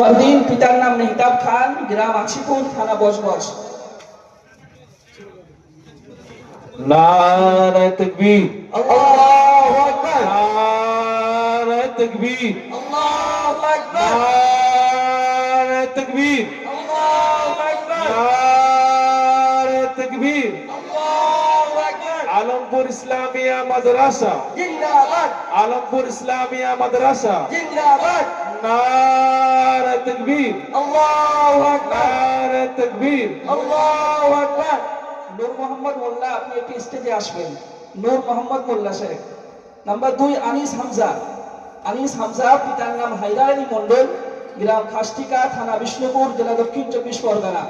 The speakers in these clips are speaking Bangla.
ফারদিন, পিতার নাম মেহতাব খান, গ্রাম আছিপুর, থানা বজবজ। নারায়ে তাকবীর, আল্লাহু আকবার, নারায়ে তাকবীর, আল্লাহু আকবার, নারায়ে তাকবীর, আল্লাহু আকবার, নারায়ে তাকবীর। আল্লাহু আকবার। আলমপুর ইসলামিয়া মাদ্রাসা, জিন্দাবাদ, আলমপুর ইসলামিয়া মাদ্রাসা। জিন্দাবাদ, নারায়ে তাকবীর, আল্লাহু আকবার, নারায়ে তাকবীর। আল্লাহু আকবার। নূর মোহাম্মদ মোল্লা, আপনি একটি স্টেজে আসবেন। নূর মোহাম্মদ মোল্লা সাহেব। নাম্বার 2, আনিস হামজা। আনিস হামজা, পিতার নাম হায়দার আলী মন্ডল, গ্রাম খাসটিকা, থানা বিষ্ণুপুর, জেলা দক্ষিণ 24 পরগনা।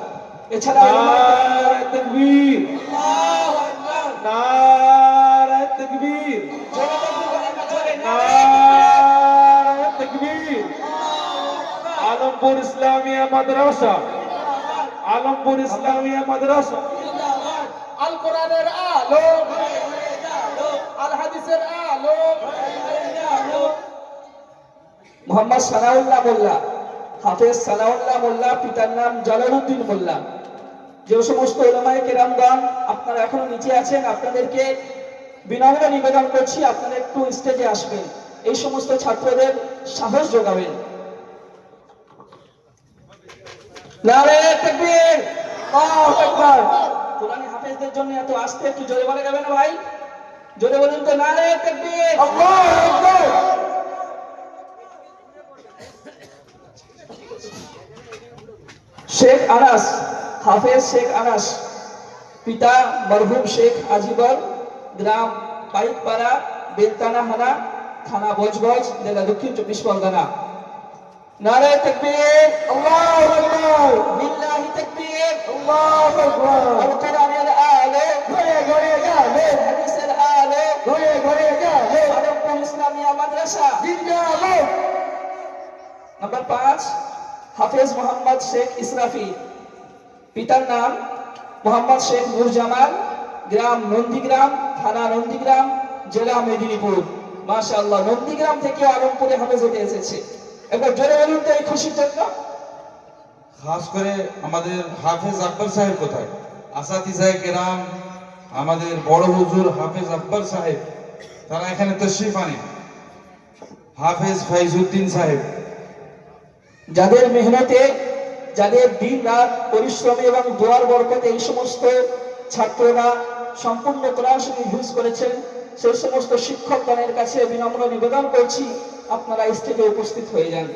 এছাড়া নারায়ে তাকবীর, আল্লাহু আকবার, নারায়ে তাকবীর, জোরে বলেন না, জোরে, নারায়ে তাকবীর। আলমপুর ইসলামিয়া মাদ্রাসা, আলমপুর ইসলামিয়া মাদ্রাসা। জিন্দাবাদ। আল কোরআনের আলো, আল হাদিসের আলো। মোহাম্মদ সানাউল্লাহ মোল্লা, হাফেজ সানাউল্লাহ মোল্লা, পিতার নাম জালালউদ্দিন মোল্লা। যে সমস্ত উলামায়ে কেরামগণ আপনারা এখনো নিচে আছেন, আপনাদেরকে বিনম্র নিবেদন করছি আপনারা একটু স্টেজে আসবেন, এই সমস্ত ছাত্রদের সাহস যোগাবেন। নারায়ে তাকবীর, আল্লাহু আকবার। কোরআনী হাফেজদের জন্য এত আস্তে একটু জোরে বলা যাবে না ভাই? জোরে বলুন তো, নারায়ে তাকবীর, আল্লাহু আকবার। শেখ আনাস, হাফেজ শেখ আনাস, পিতা মরহুম শেখ আজিবর, গ্রাম পাইকপাড়া, বেলতানাহানা, থানা বজবজ, জেলা দক্ষিণ 24 পরগনা। নারায়ে তাকবীর, আল্লাহু আকবার, বিল্লাহি তাকবীর, আল্লাহু আকবার। আল কোরআনের আলো ঘরে ঘরে যাবে, হাদিসের আলো ঘরে ঘরে যাবে। আলমপুর ইসলামিয়া মাদ্রাসা জিন্দাবাদ। নাম্বার 5, হাফেজ মোহাম্মদ শেখ ইসরাফি, পিতার নাম মোহাম্মদ শেখ নূর জামাল, গ্রাম নন্দীগ্রাম, থানা নন্দীগ্রাম, জেলা মেদিনীপুর। মাশাআল্লাহ, নন্দীগ্রাম থেকে আলমপুরে হাফেজ হতে এসেছে। একবার জোরে বলুন তো এই খুশির জন্য। খাস করে আমাদের হাফেজ আকবর সাহেব কোথায়? আসাতিজায়ে কেরাম, আমাদের বড় হুজুর হাফেজ আকবর সাহেব, তারা এখানে তশরিফ আনেন। হাফেজ ফাইজউদ্দিন সাহেব, যাদের মেহনতে, যাদের দিন রাত পরিশ্রমে এবং দোয়ার বরকতে এই সমস্ত ছাত্ররা সম্পূর্ণ কোরআন শরীফ হিফজ করেছেন, সেই সমস্ত শিক্ষকগণের কাছে বিনম্র নিবেদন করছি আপনারা স্টেজে উপস্থিত হয়ে যান।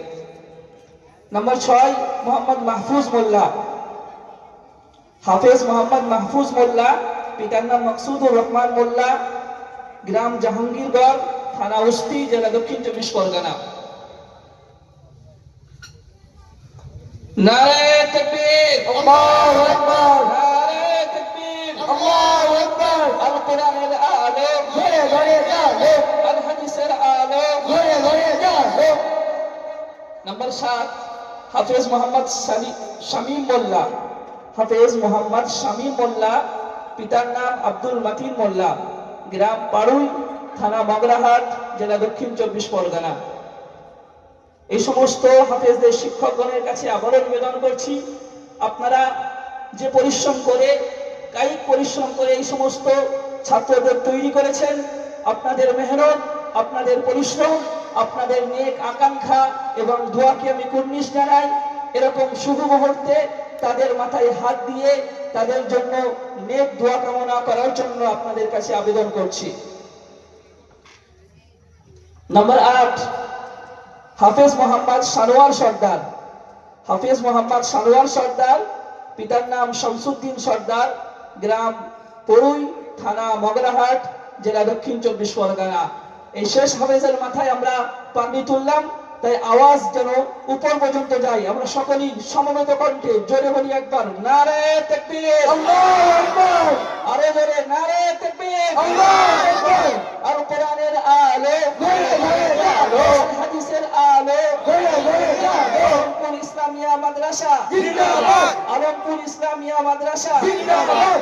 নাম্বার 6, মোহাম্মদ মাহফুজ মোল্লা, হাফেজ মোহাম্মদ মাহফুজ মোল্লা, পিতার নাম মকসুদুর রহমান মোল্লা, গ্রাম জাহাঙ্গীরগড়, থানা উস্তি, জেলা দক্ষিণ 24 পরগনা। নারায়ে তাকবীর, আল্লাহু আকবার, নারায়ে তাকবীর, আল্লাহু আকবার। আল কোরআনের আলো ঘরে ঘরে যাবে, আল হাদিসের আলো ঘরে ঘরে যাবে। নাম্বার 7, হাফেজ মোহাম্মদ শামীম মোল্লা, হাফেজ মোহাম্মদ শামীম মোল্লা, পিতার নাম আব্দুল মাতিন মোল্লা, গ্রাম পাড়ুই, থানা মগরাহাট, জেলা দক্ষিণ 24 পরগনা। এই সমস্ত হাফেজদের শিক্ষকগণের কাছে আবারও নিবেদন করছি আপনারা যে পরিশ্রম করে, কায়িক পরিশ্রম করে এই সমস্ত ছাত্রদের তৈরি করেছেন, আপনাদের মেহনত, আপনাদের পরিশ্রম, আপনাদের নেক আকাঙ্ক্ষা এবং দোয়াকে আমি কুর্নিশ জানাই। এরকম শুভ মুহূর্তে তাদের মাথায় হাত দিয়ে তাদের জন্য নেক দোয়া কামনা করার জন্য আপনাদের কাছে আবেদন করছি। নাম্বার 8, হাফেজ মোহাম্মদ সানোয়ার সর্দার, হাফেজ মোহাম্মদ সানোয়ার সর্দার, পিতার নাম শামসুদ্দিন সর্দার, গ্রাম পড়ুই, থানা মগরাহাট, জেলা দক্ষিণ 24 পরগনা। এই শেষ হাফেজের মাথায় আমরা পাগড়ি তুললাম, তাই আওয়াজ যেন উপর পর্যন্ত যায়। আমরা সকলেই সমবেত কণ্ঠে জোরে বলি একবার, নারায়ে তাকবীর, আল্লাহু আকবার। আরে জোরে, নারায়ে তাকবীর, আল্লাহু আকবার। আর কোরআনের আলো ঘরে ঘরে যাবে, হাদিসের আলো ঘরে ঘরে যাবে। আলমপুর ইসলামিয়া মাদ্রাসা জিন্দাবাদ, আলমপুর ইসলামিয়া মাদ্রাসা জিন্দাবাদ।